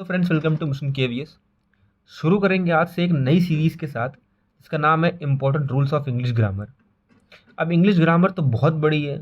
तो friends, welcome to mission KVS. शुरू करेंगे आज से एक नई सीरीज़ के साथ जिसका नाम है important rules of English grammar. अब इंग्लिश ग्रामर तो बहुत बड़ी है,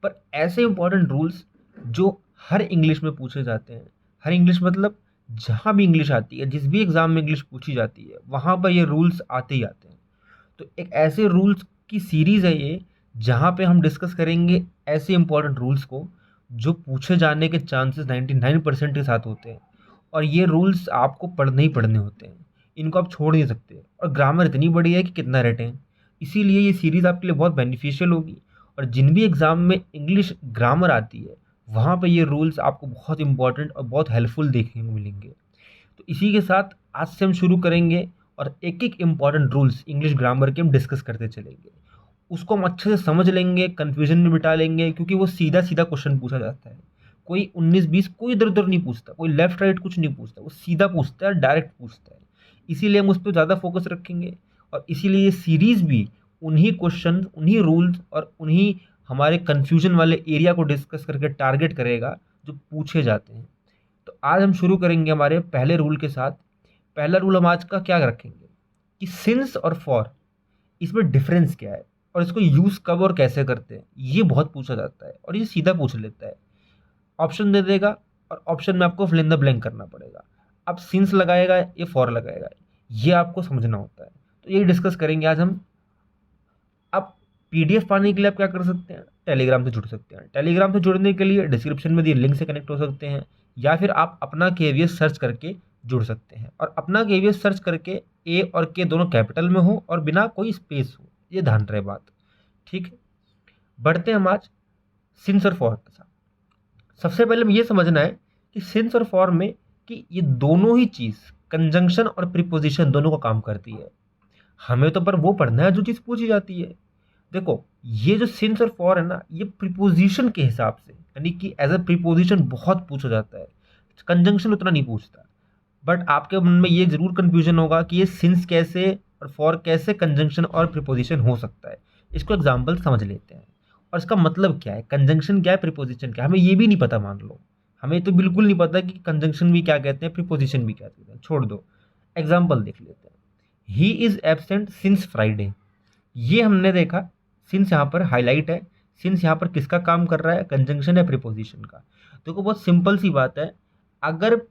पर ऐसे इम्पोर्टेंट रूल्स जो हर इंग्लिश में पूछे जाते हैं, हर इंग्लिश मतलब जहाँ भी इंग्लिश आती है, जिस भी एग्ज़ाम में इंग्लिश पूछी जाती है वहाँ पर ये रूल्स आते ही आते हैं। तो एक ऐसे रूल्स की सीरीज़ है ये, जहाँ पे हम डिस्कस करेंगे ऐसे इंपॉर्टेंट रूल्स को जो पूछे जाने के चांसेस 99% के साथ होते हैं। और ये रूल्स आपको पढ़ने ही पढ़ने होते हैं, इनको आप छोड़ नहीं सकते। और ग्रामर इतनी बड़ी है कि कितना रटें, इसीलिए ये सीरीज़ आपके लिए बहुत बेनिफिशियल होगी। और जिन भी एग्ज़ाम में इंग्लिश ग्रामर आती है वहाँ पे ये रूल्स आपको बहुत इंपॉर्टेंट और बहुत हेल्पफुल देखने को मिलेंगे। तो इसी के साथ आज से हम शुरू करेंगे और एक एक इम्पॉर्टेंट रूल्स इंग्लिश ग्रामर के हम डिस्कस करते चलेंगे। उसको हम अच्छे से समझ लेंगे, कन्फ्यूजन में बिठा लेंगे, क्योंकि वो सीधा सीधा क्वेश्चन पूछा जाता है। कोई 19-20 कोई इधर उधर नहीं पूछता, कोई लेफ्ट राइट कुछ नहीं पूछता, वो सीधा पूछता है, डायरेक्ट पूछता है। इसीलिए हम उस पर ज़्यादा फोकस रखेंगे। और इसीलिए ये सीरीज़ भी उन्हीं क्वेश्चन, उन्हीं रूल्स और उन्हीं हमारे कन्फ्यूजन वाले एरिया को डिस्कस करके टारगेट करेगा जो पूछे जाते हैं। तो आज हम शुरू करेंगे हमारे पहले रूल के साथ। पहला रूल हम आज का क्या रखेंगे कि सिंस और फॉर, इसमें डिफरेंस क्या है और इसको यूज़ कब और कैसे करते हैं, ये बहुत पूछा जाता है और ये सीधा पूछ लेता है। ऑप्शन दे देगा और ऑप्शन में आपको फिल इन द ब्लैंक करना पड़ेगा। अब सिंस लगाएगा ये फॉर लगाएगा, ये आपको समझना होता है। तो ये डिस्कस करेंगे आज हम। अब पीडीएफ पाने के लिए आप क्या कर सकते हैं, टेलीग्राम से जुड़ सकते हैं। टेलीग्राम से जुड़ने के लिए डिस्क्रिप्शन में दिए लिंक से कनेक्ट हो सकते हैं, या फिर आप अपना केवीएस सर्च करके जुड़ सकते हैं। और अपना केवीएस सर्च करके ए और के दोनों कैपिटल में हो और बिना कोई स्पेस हो, ये ध्यान रहे बात। ठीक है, बढ़ते हैं हम आज सिंस और फॉर के साथ। सबसे पहले हमें ये समझना है कि सिंस और फॉर में कि ये दोनों ही चीज़, कंजंक्शन और प्रीपोजिशन, दोनों का काम करती है। हमें तो पर वो पढ़ना है जो चीज़ पूछी जाती है। देखो, ये जो सिंस और फॉर है ना, ये प्रीपोजिशन के हिसाब से, यानी कि एज अ प्रीपोजिशन बहुत पूछा जाता है, कंजंक्शन उतना नहीं पूछता। बट आपके मन में ये जरूर कंफ्यूजन होगा कि ये सिंस कैसे और फॉर कैसे कंजंक्शन और प्रीपोजिशन हो सकता है। इसको एग्जाम्पल समझ लेते हैं और इसका मतलब क्या है, कंजंक्शन क्या है, प्रीपोजिशन क्या है। हमें ये भी नहीं पता, मान लो हमें तो बिल्कुल नहीं पता कि कंजंक्शन भी क्या कहते हैं, प्रीपोजिशन भी क्या कहते हैं, छोड़ दो। एग्जाम्पल देख लेते हैं। He is absent since Friday, ये हमने देखा सिंस यहाँ पर हाईलाइट है। सिंस यहाँ पर किसका काम कर रहा है, कंजंक्शन है प्रीपोजिशन का। देखो बहुत सिंपल सी बात है, अगर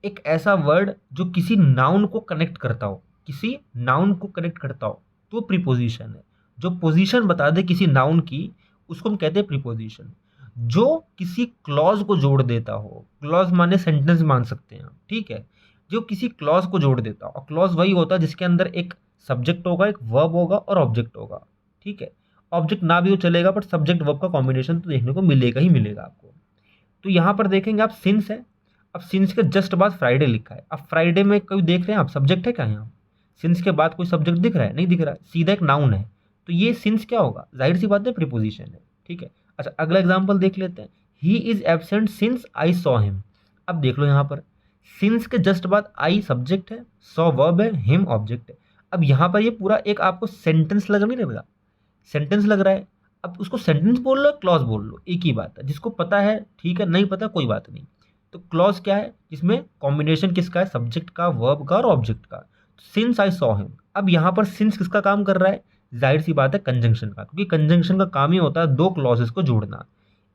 एक ऐसा वर्ड जो किसी नाउन को कनेक्ट करता हो, किसी नाउन को कनेक्ट करता हो, तो प्रीपोजिशन है। जो पोजीशन बता दे किसी नाउन की, उसको हम कहते हैं प्रीपोजिशन। जो किसी क्लॉज को जोड़ देता हो, क्लॉज माने सेंटेंस मान सकते हैं, ठीक है, जो किसी क्लॉज को जोड़ देता हो। और क्लॉज वही होता है जिसके अंदर एक सब्जेक्ट होगा, एक वर्ब होगा और ऑब्जेक्ट होगा, ठीक है। ऑब्जेक्ट ना भी हो चलेगा, बट सब्जेक्ट वर्ब का कॉम्बिनेशन तो देखने को मिलेगा ही मिलेगा आपको। तो यहाँ पर देखेंगे आप सिंस है। अब सिंस के जस्ट बाद फ्राइडे लिखा है। अब फ्राइडे में कोई देख रहे हैं आप, सब्जेक्ट है क्या यहाँ, सिंस के बाद कोई सब्जेक्ट दिख रहा है, नहीं दिख रहा है, सीधा एक नाउन है। तो ये सिंस क्या होगा, जाहिर सी बात है प्रीपोजिशन है, ठीक है। अच्छा, अगला एग्जाम्पल देख लेते हैं। He is absent since I saw him. अब देख लो यहाँ पर सिंस के जस्ट बाद आई सब्जेक्ट है, सॉ वर्ब है, हिम ऑब्जेक्ट है। अब यहाँ पर ये पूरा एक आपको सेंटेंस लग नहीं रहा, सेंटेंस लग रहा है। अब उसको सेंटेंस बोल लो, क्लॉज बोल लो, एक ही बात है। जिसको पता है ठीक है, नहीं पता कोई बात नहीं। तो क्लॉज क्या है, जिसमें कॉम्बिनेशन किसका है, सब्जेक्ट का, वर्ब का और ऑब्जेक्ट का। Since I saw him. अब यहाँ पर सिंस किसका काम कर रहा है, जाहिर सी बात है कंजंक्शन का, क्योंकि कंजंक्शन का काम ही होता है दो क्लॉजेस को जोड़ना।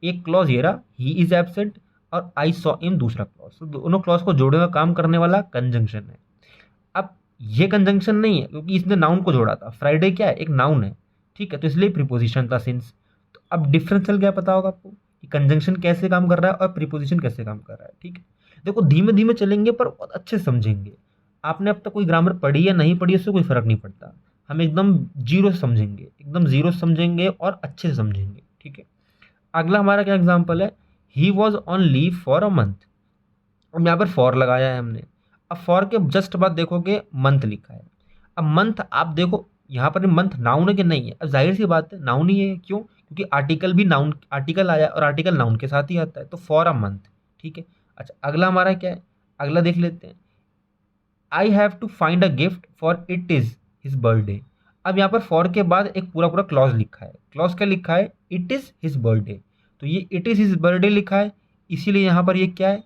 एक क्लॉज ये रहा, ही इज एब्सेंट, और आई सॉ हिम दूसरा क्लॉज। तो दोनों क्लॉज को जोड़ने का काम करने वाला कंजंक्शन है। अब ये कंजंक्शन नहीं है क्योंकि इसने नाउन को जोड़ा था। फ्राइडे क्या है, एक नाउन है, ठीक है, तो इसलिए प्रीपोजिशन था सिंस। तो अब डिफरेंशियल क्या पता होगा आपको कि कंजंक्शन कैसे काम कर रहा है और प्रीपोजिशन कैसे काम कर रहा है, ठीक है। देखो धीमे धीमे चलेंगे पर बहुत अच्छे से समझेंगे। आपने अब तक कोई ग्रामर पढ़ी या नहीं पढ़ी, उससे कोई फर्क नहीं पड़ता। हम एकदम जीरो से समझेंगे, एकदम जीरो से समझेंगे और अच्छे से समझेंगे, ठीक है। अगला हमारा क्या एग्जाम्पल है, he was on leave for a month. अब यहाँ पर फॉर लगाया है हमने। अब फॉर के जस्ट बाद देखोगे मंथ लिखा है। अब मंथ आप देखो यहाँ पर मंथ नाउन है कि नहीं है, अब जाहिर सी बात है नाउन ही है। क्यों, क्योंकि आर्टिकल भी नाउन, आर्टिकल आया और आर्टिकल नाउन के साथ ही आता है, तो फॉर अ मंथ, ठीक है। अच्छा, अगला हमारा क्या है, अगला देख लेते हैं। I have to find a gift for it is his birthday. अब यहाँ पर फॉर के बाद एक पूरा पूरा क्लॉज लिखा है। क्लॉज क्या लिखा है, इट इज़ हिज बर्थडे। तो ये इट इज़ हिज बर्थडे लिखा है, इसीलिए यहाँ पर ये क्या है,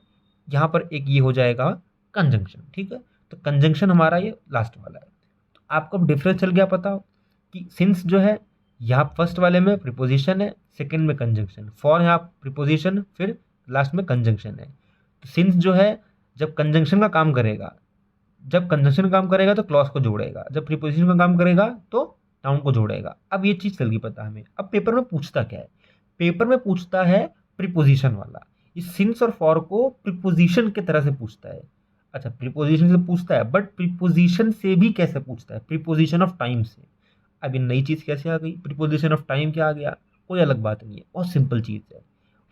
यहाँ पर एक ये हो जाएगा कंजंक्शन, ठीक है। तो कंजंक्शन हमारा ये लास्ट वाला है। तो आपको डिफरेंस चल गया पता कि सिंस जो है यहाँ फर्स्ट वाले में प्रीपोजिशन है, सेकंड में कंजंक्शन, फॉर यहाँ प्रीपोजिशन, फिर लास्ट में कंजंक्शन है। तो सिंस जो है जब कंजंक्शन का काम करेगा, जब कंजंक्शन का काम करेगा तो क्लॉज को जोड़ेगा, जब प्रीपोजिशन का काम करेगा तो नाउन को जोड़ेगा। अब ये चीज़ चल गई पता हमें। अब पेपर में पूछता क्या है, पेपर में पूछता है प्रीपोजिशन वाला। इस सिंस और फॉर को प्रीपोजिशन की तरह से पूछता है। अच्छा, प्रीपोजिशन से पूछता है, बट प्रीपोजिशन से भी कैसे पूछता है, प्रीपोजिशन ऑफ टाइम से। अब ये नई चीज़ कैसे आ गई, प्रीपोजिशन ऑफ टाइम क्या आ गया, कोई अलग बात नहीं है, बहुत सिंपल चीज़ है।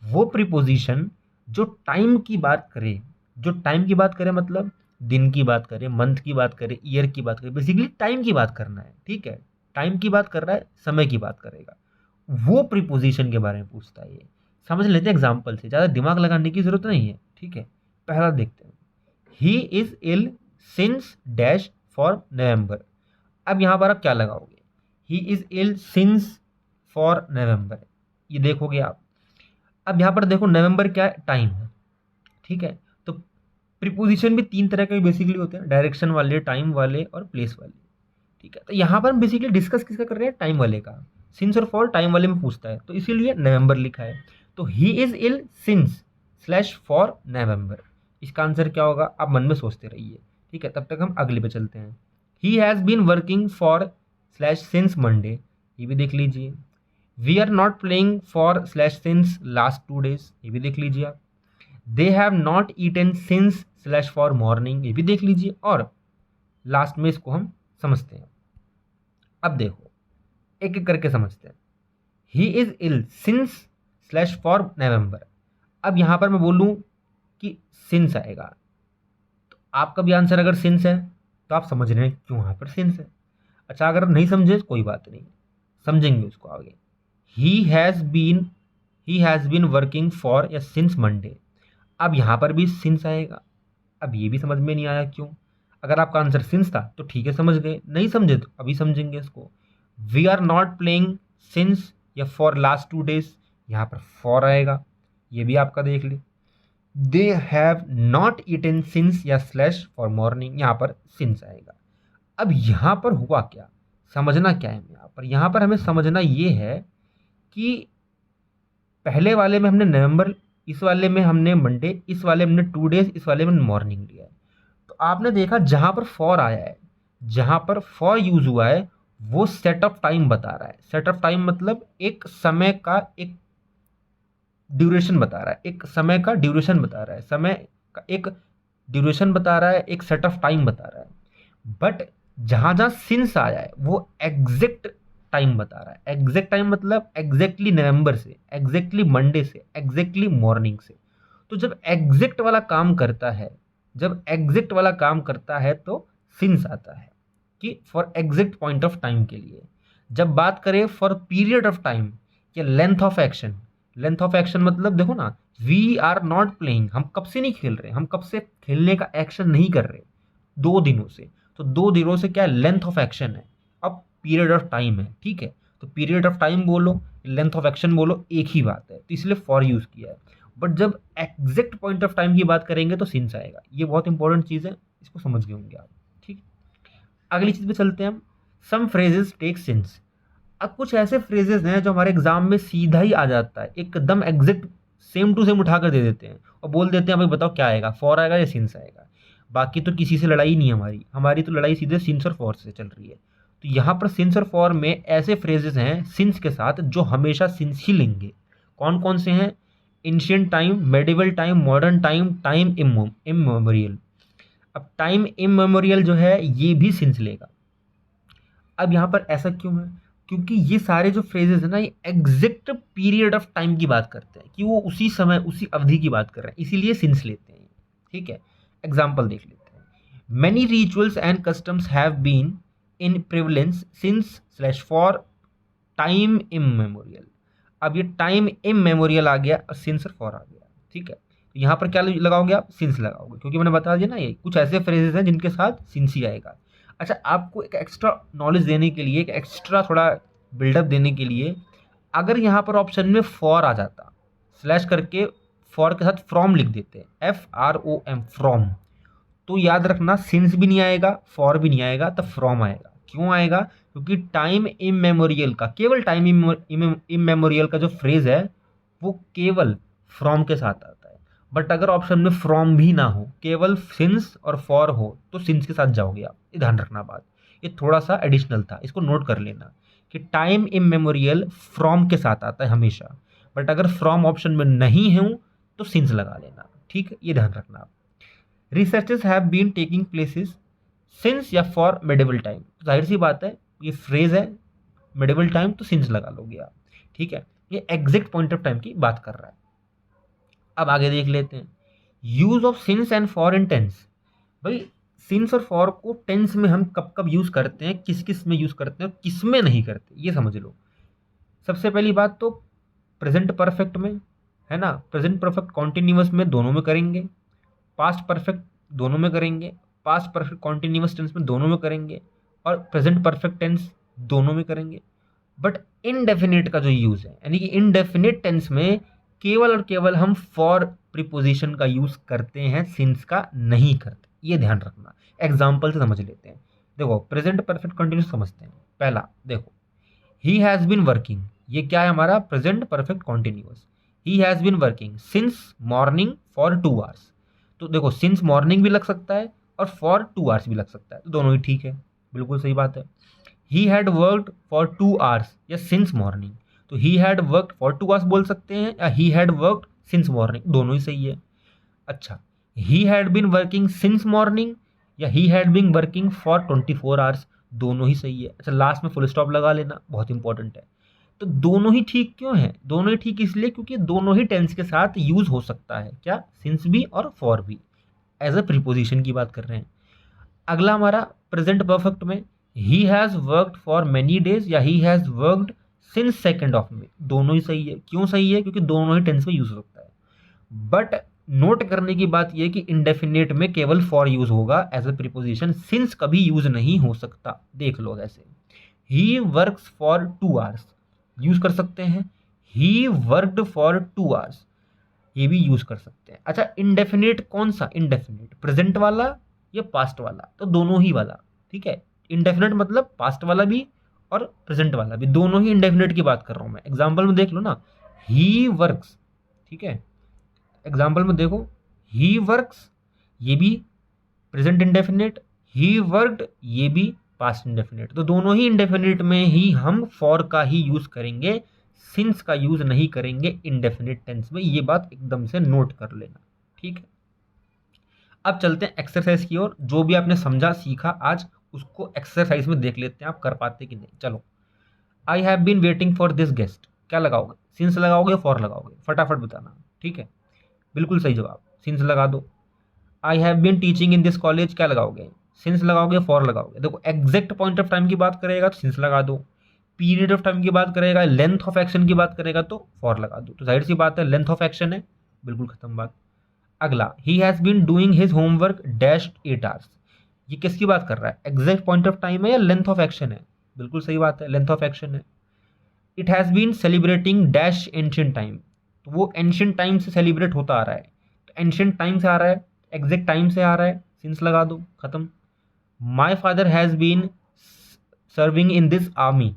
वो प्रीपोजिशन जो टाइम की बात करे, जो टाइम की बात करे मतलब दिन की बात करे, मंथ की बात करे, ईयर की बात करे, बेसिकली टाइम की बात करना है, ठीक है। टाइम की बात कर रहा है, समय की बात करेगा, वो प्रीपोजिशन के बारे में पूछता है। ये समझ लेते हैं एग्जाम्पल से, ज़्यादा दिमाग लगाने की जरूरत नहीं है, ठीक है। पहला देखते हैं, he is ill since dash for November. अब यहाँ पर आप क्या लगाओगे, he is ill since for November, ये देखोगे आप। अब यहाँ पर देखो नवंबर क्या है, टाइम है, ठीक है। तो प्रीपोजिशन भी तीन तरह के बेसिकली होते हैं, डायरेक्शन वाले, टाइम वाले और प्लेस वाले, ठीक है। तो यहाँ पर हम बेसिकली डिस्कस किसका कर रहे हैं, टाइम वाले का। सिंस और फॉर टाइम वाले में पूछता है, तो इसीलिए नवंबर लिखा है। तो he is ill since slash for November, इसका आंसर क्या होगा आप मन में सोचते रहिए, ठीक है। तब तक हम अगले पे चलते हैं। He has been working for slash since Monday, ये भी देख लीजिए। We are not playing for slash since last 2 days, ये भी देख लीजिए आप। They have not eaten since slash for morning, ये भी देख लीजिए। और लास्ट में इसको हम समझते हैं। अब देखो एक एक करके समझते हैं। He is ill since slash for November. अब यहाँ पर मैं बोलूँ कि सिंस आएगा, तो आपका भी आंसर अगर सिंस है तो आप समझ रहे हैं क्यों यहाँ पर सिंस है। अच्छा, अगर नहीं समझे कोई बात नहीं, समझेंगे उसको आगे। He has been working for या सिंस मंडे। अब यहाँ पर भी सिंस आएगा। अब ये भी समझ में नहीं आया क्यों। अगर आपका आंसर सिंस था तो ठीक है, समझ गए, नहीं समझे तो अभी समझेंगे इसको। We are not playing since या फॉर लास्ट 2 days, यहाँ पर फॉर आएगा, ये भी आपका देख ले। They have not eaten since या स्लैश फॉर मॉर्निंग, यहाँ पर सिंस आएगा। अब यहाँ पर हुआ क्या, समझना क्या है यहाँ पर हमें समझना ये है कि पहले वाले में हमने नवंबर, इस वाले में हमने मंडे, इस वाले में हमने 2 days, इस वाले में मॉर्निंग लिया है। तो आपने देखा जहाँ पर फॉर आया है, जहाँ पर फॉर यूज हुआ है, वो सेट ऑफ टाइम बता रहा है। सेट ऑफ टाइम मतलब एक समय का एक ड्यूरेशन बता रहा है, एक समय का ड्यूरेशन बता रहा है, समय का एक ड्यूरेशन बता रहा है, एक सेट ऑफ टाइम बता रहा है। बट जहाँ जहाँ सिंस आया है वो एग्जैक्ट टाइम बता रहा है। एग्जैक्ट टाइम मतलब एग्जैक्टली नवंबर से, एग्जैक्टली मंडे से, एग्जैक्टली मॉर्निंग से। तो जब एग्जैक्ट वाला काम करता है, जब एग्जैक्ट वाला काम करता है तो सिंस आता है कि for exact point of time के लिए। जब बात करें फॉर पीरियड ऑफ टाइम या length of action, length of action मतलब देखो ना, वी आर नॉट प्लेइंग, हम कब से नहीं खेल रहे, हम कब से खेलने का एक्शन नहीं कर रहे, 2 दिनों से। तो 2 दिनों से क्या है, लेंथ ऑफ एक्शन है। अब पीरियड ऑफ टाइम है, ठीक है। तो पीरियड ऑफ टाइम बोलो, लेंथ ऑफ एक्शन बोलो, एक ही बात है, तो इसलिए फॉर यूज किया है। बट जब एग्जैक्ट पॉइंट ऑफ टाइम की बात करेंगे तो सिंस आएगा। ये बहुत इंपॉर्टेंट चीज़ है, इसको समझ गए होंगे आप, ठीक। अगली चीज़ पे चलते हैं हम, सम फ्रेजेस टेक सिंस। अब कुछ ऐसे फ्रेजेस हैं जो हमारे एग्जाम में सीधा ही आ जाता है, एकदम एग्जैक्ट सेम टू सेम उठा कर दे देते हैं और बोल देते हैं भाई बताओ क्या आएगा, फॉर आएगा या सिंस आएगा। बाकी तो किसी से लड़ाई नहीं है हमारी, हमारी तो लड़ाई सीधे सिंस और फॉर से चल रही है। तो यहाँ पर सिंस और फॉर में ऐसे फ्रेजेस हैं सिंस के साथ जो हमेशा सिंस ही लेंगे। कौन कौन से हैं, ancient time, medieval time, modern time, time immemorial. अब टाइम इममेमोरियल जो है ये भी सिंस लेगा। अब यहाँ पर ऐसा क्यों है, क्योंकि ये सारे जो फ्रेजेस है ना, ये एग्जैक्ट पीरियड ऑफ टाइम की बात करते हैं कि वो उसी समय उसी अवधि की बात कर रहे हैं, इसीलिए सिंस लेते हैं, ठीक है। एग्जाम्पल देख लेते हैं। Many rituals and customs have been in prevalence since slash for time immemorial. अब ये टाइम इममेमोरियल आ गया और सिंस और फॉर आ गया, ठीक है। तो यहाँ पर क्या लगाओगे आप, सिंस लगाओगे, क्योंकि मैंने बता दिया ना ये कुछ ऐसे फ्रेजेस हैं जिनके साथ सिंस ही आएगा। अच्छा, आपको एक एक्स्ट्रा नॉलेज देने के लिए, एक एक्स्ट्रा थोड़ा बिल्डअप देने के लिए, अगर यहाँ पर ऑप्शन में फॉर आ जाता, स्लैश करके फॉर के साथ फ्रॉम लिख देते हैं, FROM, फ्रॉम, तो याद रखना सिंस भी नहीं आएगा, फॉर भी नहीं आएगा, तो फ्रॉम आएगा। क्यों आएगा? क्योंकि टाइम इमेमोरियल का, केवल टाइम इमेमोरियल का जो फ्रेज है वो केवल फ्रॉम के साथ आता है। बट अगर ऑप्शन में फ्रॉम भी ना हो, केवल सिंस और फॉर हो, तो सिंस के साथ जाओगे आप। ये ध्यान रखना बात, ये थोड़ा सा एडिशनल था, इसको नोट कर लेना कि टाइम इमेमोरियल फ्रॉम के साथ आता है हमेशा। बट अगर फ्रॉम ऑप्शन में नहीं हो तो सिंस लगा लेना, ठीक है, ये ध्यान रखना आप। Researches have been taking places since या फॉर मेडिवल टाइम, जाहिर सी बात है ये फ्रेज है, मेडिवल टाइम, तो सिंस लगा लोगे आप, ठीक है। ये एग्जैक्ट पॉइंट ऑफ टाइम की बात कर रहा है। अब आगे देख लेते हैं, use of since and for in tense. भाई सिंस और फॉर को टेंस में हम कब कब यूज करते हैं, किस किस में यूज करते हैं और किस में नहीं करते, ये समझ लो। सबसे पहली बात तो प्रेजेंट परफेक्ट में, है ना, प्रेजेंट परफेक्ट कॉन्टिन्यूअस में दोनों में करेंगे, पास्ट परफेक्ट दोनों में करेंगे, पास्ट परफेक्ट कॉन्टिन्यूअस टेंस में दोनों में करेंगे, और प्रेजेंट परफेक्ट टेंस दोनों में करेंगे। बट इनडेफिनिट का जो यूज है, यानी कि इनडेफिनिट टेंस में केवल और केवल हम फॉर प्रीपोजिशन का यूज करते हैं, सिंस का नहीं करते, ये ध्यान रखना। एग्जाम्पल से समझ लेते हैं। देखो प्रेजेंट परफेक्ट कंटिन्यूस समझते हैं। पहला देखो, ही हैज बीन वर्किंग, ये क्या है हमारा present perfect continuous. He has been working since morning for 2 hours, तो देखो सिंस मॉर्निंग भी लग सकता है और फॉर 2 आवर्स भी लग सकता है, तो दोनों ही ठीक है, बिल्कुल सही बात है। He had worked for 2 hours या सिंस मॉर्निंग, तो he had worked for 2 hours बोल सकते हैं या he had worked since morning, दोनों ही सही है। अच्छा, he had been working since morning या he had been working for 24 hours, दोनों ही सही है। अच्छा, लास्ट में फुल स्टॉप लगा लेना, बहुत इंपॉर्टेंट है। तो दोनों ही ठीक क्यों है? दोनों ही ठीक इसलिए क्योंकि दोनों ही टेंस के साथ यूज हो सकता है, क्या, सिंस भी और फॉर भी, एज अ प्रीपोजिशन की बात कर रहे हैं। अगला हमारा प्रेजेंट परफेक्ट में, he has worked for many days या he has worked since 2 May, दोनों ही सही है। क्यों सही है? क्योंकि दोनों ही टेंस में यूज हो सकता है। बट नोट करने की बात यह कि इंडेफिनेट में केवल फॉर यूज होगा एज अ प्रीपोजिशन, सिंस कभी यूज नहीं हो सकता। देख लो ऐसे, he works for 2 hours use कर सकते हैं, ही वर्कड फॉर 2 आवर्स ये भी यूज कर सकते हैं। अच्छा, इंडेफिनिट कौन सा? इंडेफिनिट प्रेजेंट वाला या पास्ट वाला? तो दोनों ही वाला, ठीक है। इंडेफिनिट मतलब पास्ट वाला भी और प्रेजेंट वाला भी, दोनों ही इंडेफिनिट की बात कर रहा हूं मैं। एग्जाम्पल में देख लो ना, ही वर्क्स, ठीक है, एग्जाम्पल में देखो, ही वर्क्स ये भी प्रेजेंट इंडेफिनिट, ही वर्कड ये भी पास्ट इंडेफिनिट, तो दोनों ही इंडेफिनिट में ही हम फॉर का ही यूज करेंगे, सिंस का यूज नहीं करेंगे इंडेफिनिट टेंस में, ये बात एकदम से नोट कर लेना, ठीक है। अब चलते हैं एक्सरसाइज की ओर। जो भी आपने समझा सीखा आज, उसको एक्सरसाइज में देख लेते हैं आप कर पाते कि नहीं। चलो, I have been waiting for this guest, क्या लगाओगे? सिंस लगाओगे, फॉर लगाओगे? फटाफट बताना, ठीक है, बिल्कुल सही जवाब, सिंस लगा दो। I have been teaching in this college, क्या लगाओगे? सिंस लगाओगे, फॉर लगाओगे? देखो एग्जैक्ट पॉइंट ऑफ टाइम की बात करेगा तो सिंस लगा दो, पीरियड ऑफ टाइम की बात करेगा, लेंथ ऑफ एक्शन की बात करेगा तो फॉर लगा दो। तो जाहिर सी बात है लेंथ ऑफ एक्शन है, बिल्कुल खत्म बात। अगला, he has been doing his homework dash 8 hours, ये किसकी बात कर रहा है? एग्जैक्ट पॉइंट ऑफ टाइम है या लेंथ ऑफ एक्शन है? बिल्कुल सही बात है, लेंथ ऑफ एक्शन है। It has been celebrating dash ancient time, तो वो एंशियंट टाइम से सेलिब्रेट होता आ रहा है, तो एंशियंट टाइम से आ रहा है, एग्जैक्ट टाइम से आ रहा है, सिंस लगा दो, खत्म। My father has been serving in this army,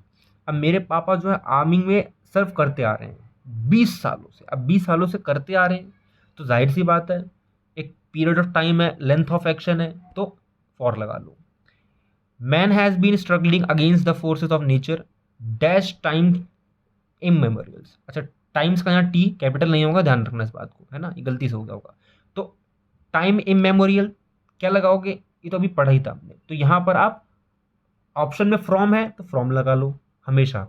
अब मेरे पापा जो है आर्मी में सर्व करते आ रहे हैं 20 सालों से, अब 20 सालों से करते आ रहे हैं, तो जाहिर सी बात है एक पीरियड ऑफ टाइम है, लेंथ ऑफ एक्शन है, तो फॉर लगा लो। Man has been struggling against the forces of nature dash time immemorials, अच्छा टाइम्स का यहाँ टी कैपिटल नहीं होगा, ध्यान रखना इस बात को, है ना, ये गलती से हो गया होगा। तो टाइम इमेमोरियल क्या लगाओगे? ये तो अभी पढ़ा ही था हमने, तो यहाँ पर आप ऑप्शन में फ्रॉम है तो फ्रॉम लगा लो हमेशा,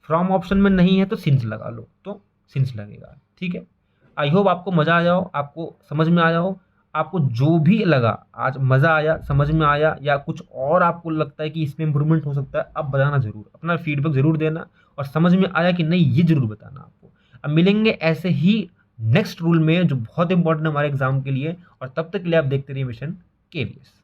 फ्रॉम ऑप्शन में नहीं है तो सिंस लगा लो, तो सिंस लगेगा, ठीक है। आई होप आपको मज़ा आया हो, आपको समझ में आया हो, आपको जो भी लगा आज मज़ा आया, समझ में आया, या कुछ और आपको लगता है कि इसमें इंप्रूवमेंट हो सकता है, अब बताना ज़रूर, अपना फीडबैक ज़रूर देना, और समझ में आया कि नहीं ये ज़रूर बताना आपको। अब मिलेंगे ऐसे ही नेक्स्ट रूल में जो बहुत इंपॉर्टेंट है हमारे एग्जाम के लिए, और तब तक के लिए आप देखते रहिए मिशन KVS।